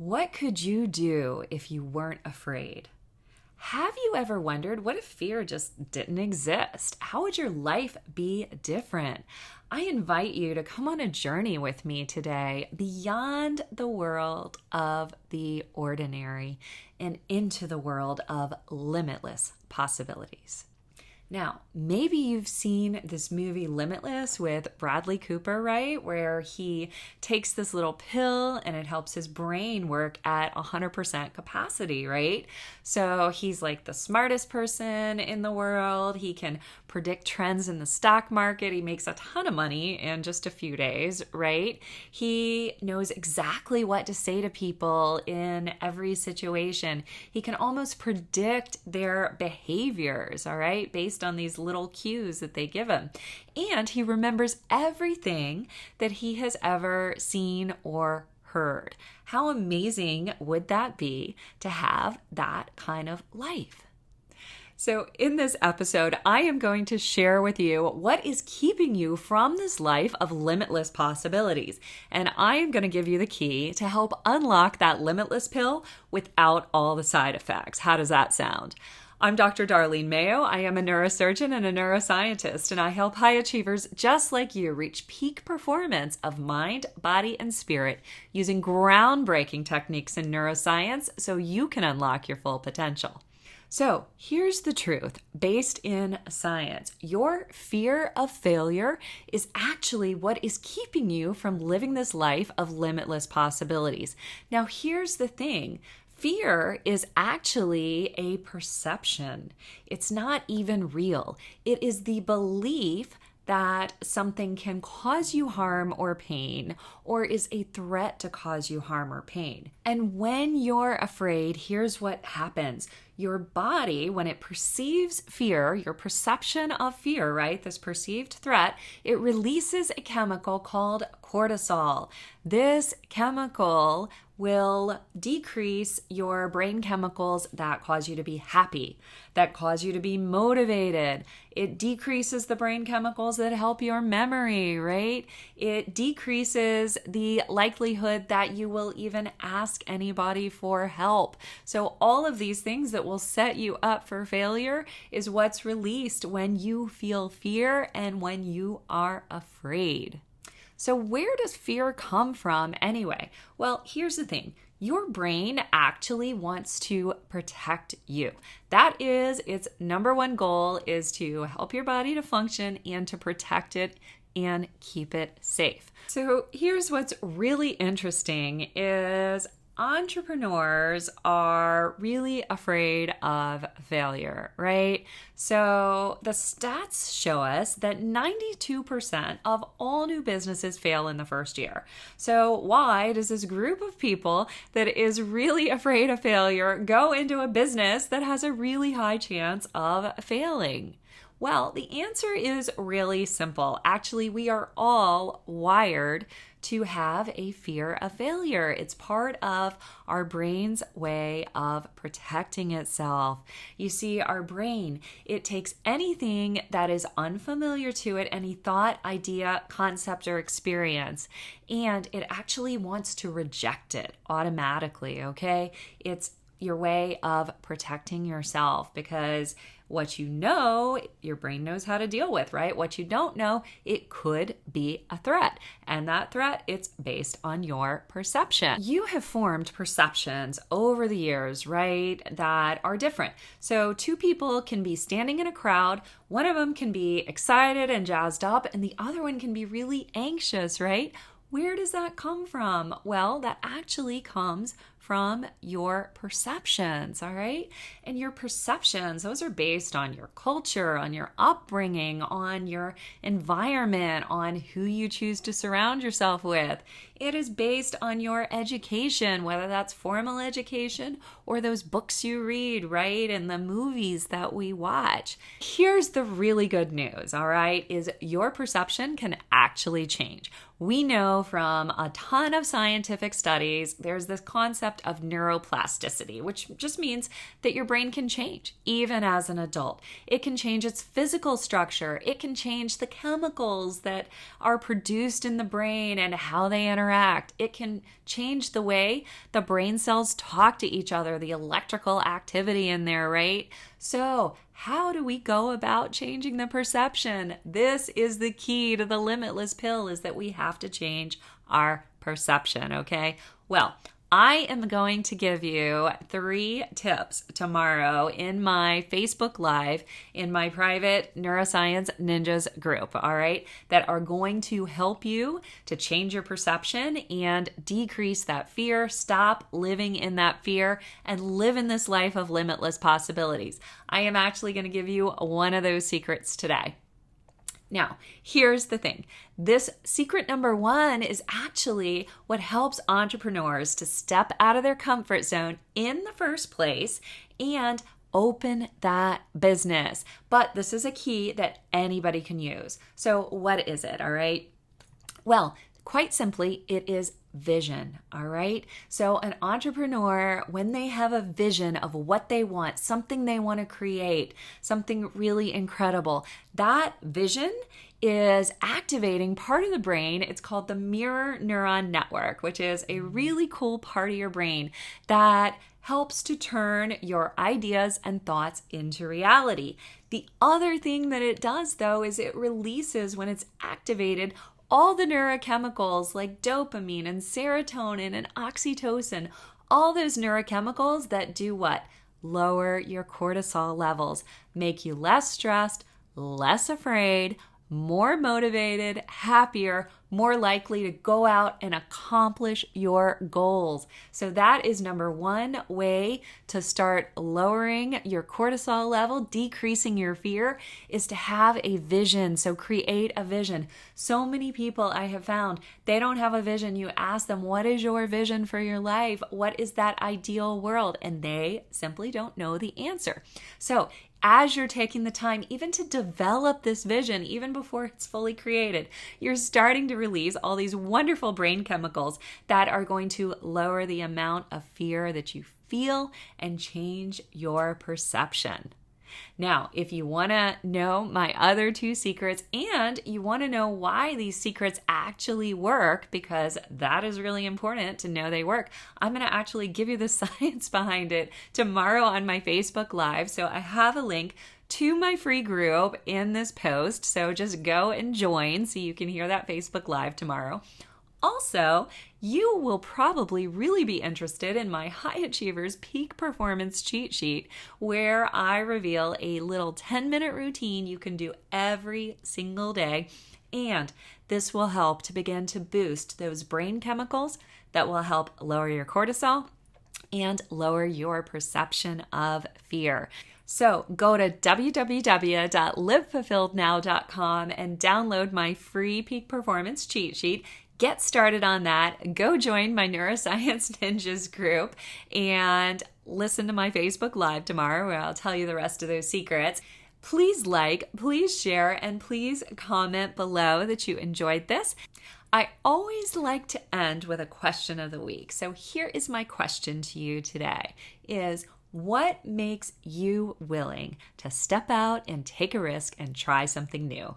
What could you do if you weren't afraid? Have you ever wondered, what if fear just didn't exist? How would your life be different? I invite you to come on a journey with me today beyond the world of the ordinary and into the world of limitless possibilities. Now, maybe you've seen this movie Limitless with Bradley Cooper, right? Where he takes this little pill and it helps his brain work at 100% capacity, right? So he's like the smartest person in the world. He can predict trends in the stock market. He makes a ton of money in just a few days, right? He knows exactly what to say to people in every situation. He can almost predict their behaviors, all right, based on these little cues that they give him. And he remembers everything that he has ever seen or heard. How amazing would that be to have that kind of life? So in this episode, I am going to share with you what is keeping you from this life of limitless possibilities. And I am going to give you the key to help unlock that limitless pill without all the side effects. How does that sound? I'm Dr. Darlene Mayo. I am a neurosurgeon and a neuroscientist, and I help high achievers just like you reach peak performance of mind, body, and spirit using groundbreaking techniques in neuroscience so you can unlock your full potential. So here's the truth based in science. Your fear of failure is actually what is keeping you from living this life of limitless possibilities. Now, here's the thing. Fear is actually a perception. It's not even real. It is the belief that something can cause you harm or pain, or is a threat to cause you harm or pain. And when you're afraid, here's what happens. Your body, when it perceives fear, your perception of fear, right, this perceived threat, it releases a chemical called cortisol. This chemical will decrease your brain chemicals that cause you to be happy, that cause you to be motivated. It decreases the brain chemicals that help your memory, right? It decreases the likelihood that you will even ask anybody for help. So all of these things that will set you up for failure is what's released when you feel fear and when you are afraid. So where does fear come from anyway? Well, here's the thing. Your brain actually wants to protect you. That is its number one goal, is to help your body to function and to protect it and keep it safe. So here's what's really interesting is entrepreneurs are really afraid of failure, right? So the stats show us that 92% of all new businesses fail in the first year. So why does this group of people that is really afraid of failure go into a business that has a really high chance of failing? Well, the answer is really simple. Actually, we are all wired to have a fear of failure. It's part of our brain's way of protecting itself. You see, our brain, it takes anything that is unfamiliar to it, any thought, idea, concept, or experience, and it actually wants to reject it automatically, okay? It's your way of protecting yourself because what you know, your brain knows how to deal with, right? What you don't know, it could be a threat. And that threat, it's based on your perception. You have formed perceptions over the years, right, that are different. So two people can be standing in a crowd. One of them can be excited and jazzed up, and the other one can be really anxious, right? Where does that come from? Well, that actually comes from your perceptions, all right? And your perceptions, those are based on your culture, on your upbringing, on your environment, on who you choose to surround yourself with. It is based on your education, whether that's formal education or those books you read, right? And the movies that we watch. Here's the really good news, all right, is your perception can actually change. We know from a ton of scientific studies, there's this concept concept of neuroplasticity, which just means that your brain can change even as an adult. It can change its physical structure. It can change the chemicals that are produced in the brain and how they interact. It can change the way the brain cells talk to each other, the electrical activity in there, right? So, how do we go about changing the perception? This is the key to the limitless pill, is that we have to change our perception, okay? Well, I am going to give you 3 tips tomorrow in my Facebook Live, in my private Neuroscience Ninjas group, all right, that are going to help you to change your perception and decrease that fear, stop living in that fear, and live in this life of limitless possibilities. I am actually going to give you one of those secrets today. Now, here's the thing. This secret number 1 is actually what helps entrepreneurs to step out of their comfort zone in the first place and open that business. But this is a key that anybody can use. So what is it, all right? Well, quite simply, it is vision, all right? So an entrepreneur, when they have a vision of what they want, something they want to create, something really incredible, that vision is activating part of the brain. It's called the mirror neuron network, which is a really cool part of your brain that helps to turn your ideas and thoughts into reality. The other thing that it does, though, is it releases, when it's activated, all the neurochemicals like dopamine and serotonin and oxytocin, all those neurochemicals that do what? Lower your cortisol levels, make you less stressed, less afraid, more motivated, happier, more likely to go out and accomplish your goals. So that is number 1 way to start lowering your cortisol level, decreasing your fear, is to have a vision. So create a vision. So many people I have found, they don't have a vision. You ask them, what is your vision for your life? What is that ideal world? And they simply don't know the answer. So as you're taking the time even to develop this vision, even before it's fully created, you're starting to release all these wonderful brain chemicals that are going to lower the amount of fear that you feel and change your perception. Now, if you want to know my other 2 secrets and you want to know why these secrets actually work, because that is really important to know they work, I'm going to actually give you the science behind it tomorrow on my Facebook Live. So I have a link to my free group in this post. So just go and join so you can hear that Facebook Live tomorrow. Also, you will probably really be interested in my High Achievers Peak Performance Cheat Sheet, where I reveal a little 10-minute routine you can do every single day. And this will help to begin to boost those brain chemicals that will help lower your cortisol and lower your perception of fear. So go to www.livefulfillednow.com and download my free Peak Performance Cheat Sheet. Get started on that. Go join my Neuroscience Ninjas group and listen to my Facebook Live tomorrow, where I'll tell you the rest of those secrets. Please like, please share, and please comment below that you enjoyed this. I always like to end with a question of the week. So here is my question to you today is, what makes you willing to step out and take a risk and try something new?